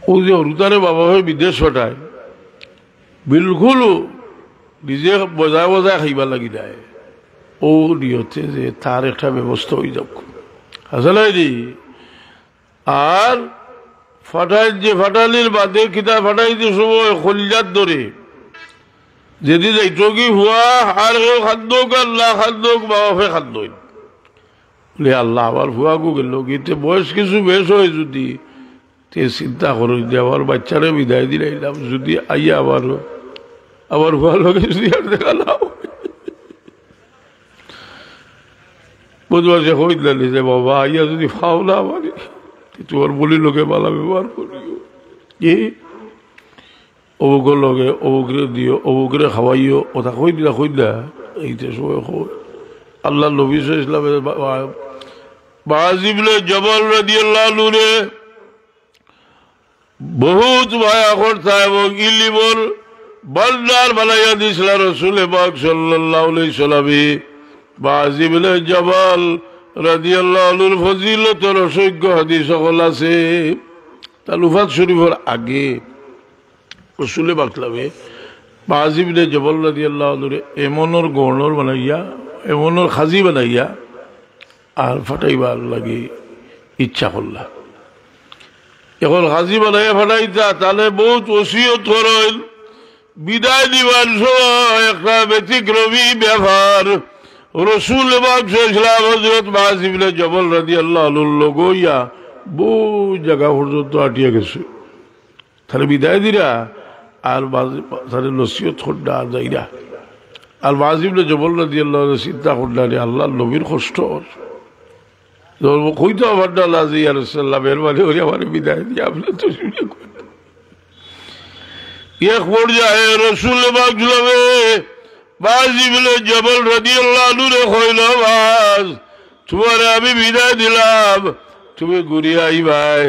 ও যে হরুতারে বাবা হয়ে বিদেশ পাঠায় বিলকুল নিজে বজায় বজায় খাইবা লাগি যায় ও নিয়তে যে তার একটা ব্যবস্থা হয়ে যাক আসলে আর ফাটাই যে ফাটালির বাদে কিতা ফাটাই যে সময় খলিজাত ধরে যেদিন এইটকি হুয়া আর কেউ খাদ্য আল্লাহ খাদ্য বাবাফে খাদ্য বলে আল্লাহ আবার হুয়াকু গেল গীতে বয়স কিছু বেশ হয় যদি তে চিন্তা করো যে আমার বাচ্চারে বিদায় দিলাম যদি আইয়া আবার হুয়া লোকে যদি আর দেখা না বুঝবার সে হই দিলি যে বাবা আইয়া যদি ফাও না আমার তোমার বলি লোকে বালা ব্যবহার করিও কি অবুকের লগে অবুকরে দিও অবুকরে খাওয়াইও ওটা কই দিলা এইটা সময় আল্লাহ নবী ইসলামের বাজিবলে জবল রাদিয়াল্লাহু আনহু রে বহুত মায়া করতা এবং ইলিমর বলদার বানাইয়া দিছিল রাসূল পাক সাল্লাল্লাহু আলাইহি সাল্লাম বাজিবলে জবল রাদিয়াল্লাহু আনহুর ফজিলতের অসংখ্য হাদিস সকল আছে তালুফাত শরীফের আগে রাসূল পাকলামে বাজিবলে জবল রাদিয়াল্লাহু আনহু এমনর গণর বানাইয়া এমনর খাজি বানাইয়া আর ফাটাইবার লাগে ইচ্ছা করলা এখন খাজি বানাইয়া ফাটাইতা তাহলে বহুত ওসিয়ত করেন বিদায় দিবার সময় একটা ব্যতিক্রমী ব্যাপার রসুল ইসলাম হযরত মুআয ইবনে জবল রাদিয়াল্লাহু আনহুর লগইয়া বহু জায়গা পর্যন্ত আটিয়া গেছে তাহলে বিদায় দিরা আর তাহলে নসিহত করডা আর যাইরা আর মুআয ইবনে জবল রাদিয়াল্লাহু আনহু চিন্তা করলেন আল্লাহর নবীর কষ্ট কইতো আমার আল্লাহ ইয়া রাসূলুল্লাহ মেহরবানি করে আমার বিদায় দিয়ে আপনি তো শুনে এক পর্যায়ে রাসূল পাক মুআয ইবনে জবল রাদিয়াল্লাহু আনহু কইল বাস তোমারে আমি বিদায় দিলাম তুমি ঘুরে আইবাই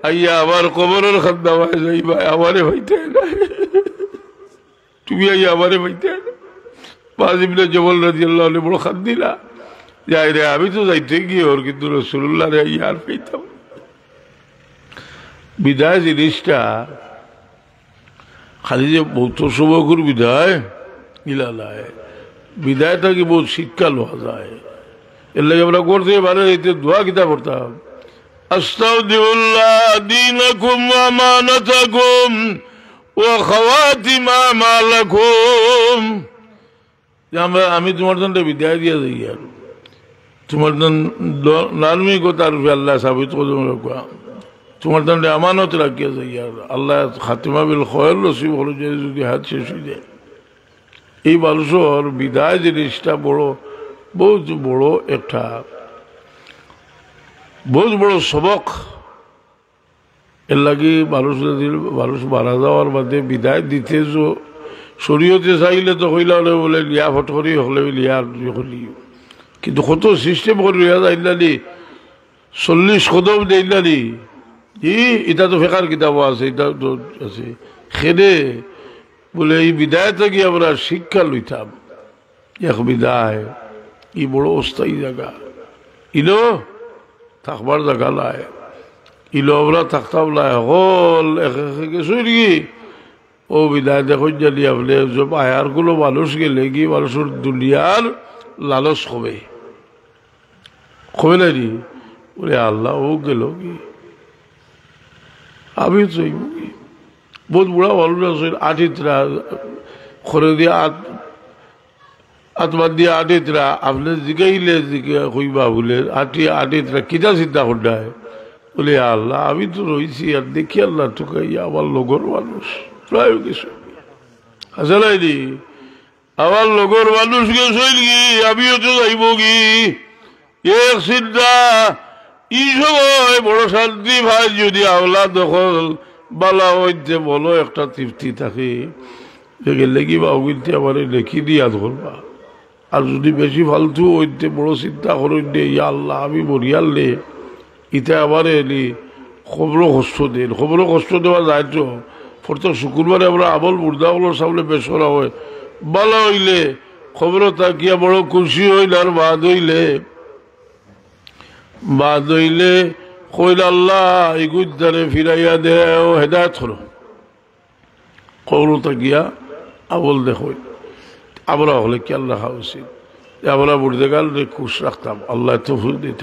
আইয়া আমার কবরের খাদ্দামায় যাইবাই আমারে হইতে না তুমি আইয়া আমারে হইতে না মুআয ইবনে জবল রাদিয়াল্লাহু আনহু বড় খাদ দিলা যাই রে আমি তো যাইতে গিয়ে ওর কিন্তু রাসূলুল্লাহ রে আর পাইতাম বিদায় জিনিসটা খালি যে বহুত সময় বিদায় ইলালায় বিদায়টা কি বহুত শীতকাল হওয়া যায় এর লাগে আমরা করতে পারে এতে দোয়া কিতা করতাম আস্তাউদিউল্লাহ দীনাকুম ওয়া আমানাতাকুম ওয়া খাওয়াতিম আমালাকুম আমি তোমার জন্য বিদায় দিয়ে যাই আর তোমার নালমি কথার আল্লাহ সাবিত তোমার জন্য আমানত রাখিয়া যাই আর আল্লাহ খাতিমা বিল খয়র নসিব হলো যে যদি হাত শেষ হয়ে যায় এই মানুষের বিদায় জিনিসটা বহুত বড় একটা বহুত বড় সবক এর লাগে মানুষ মারা যাওয়ার বাদে বিদায় দিতে শরীয়তে চাইলে তো হইলা হলে বলে লিয়া ফট করি হলে লিয়ার হলি কিন্তু কত সিস্টেম করে লিয়া যাইলানি 40 কদম দিলানি এটা তো ফেকার কিতাব আছে এটা তো আছে খেদে বলে এই বিদায় থেকে আমরা শিক্ষা লইতাম এক বিদায় ই বড় অস্থায়ী জায়গা ইলো থাকবার জায়গা নাই ইলো আমরা থাকতাম নাই হল গেছো কি ও বিদায় দেখো জানি আপনি সব আয়ার গুলো মানুষ গেলে কি মানুষের দুনিয়ার লালস কমে না নি বলে আল্লাহ ও গেল কি আমি চাইব কি বহুত বুড়া মানুষ আছে আটিতরা খরে দিয়ে আত্মার দিয়ে আটিতরা আপনি জিগাইলে কইবা বলে আটিতরা কিতা চিন্তা করডায় বলে আল্লাহ আমি তো রয়েছি আর দেখি আল্লাহ তোকে আমার লগর মানুষ প্রায় কিছু আসলে আমার লগর মানুষ গেছে কি আমিও তো যাইব কি এক চিন্তা ই সময় বড় শান্তি ভাই যদি আওলা দখল বালা হইতে বলো একটা তৃপ্তি থাকে লেগি বা ওইতে আমার লেখি দিয়া ধরবা আর যদি বেশি ফালতু হইতে বড় চিন্তা করেন দে ইয়া আল্লাহ আমি মরিয়ালে ইতে আবার এলি খবরও কষ্ট দেন খবরও কষ্ট দেওয়া যায় তো প্রত্যেক শুক্রবারে আমরা আবল মুর্দাগুলোর সামনে পেশ করা হয় বালা হইলে খবরও তাকিয়া বড় খুশি হইলে আর বাদ হইলে কইল আল্লাহ এই গুদ্দারে ফিরাইয়া দেও হেদায়েত করো কৌলতা গিয়া আবল দেখো আমরা হলে কি আল্লাহ উচিত আমরা বুড়তে গেল খুশ রাখতাম আল্লাহ তো ফুল দিতাম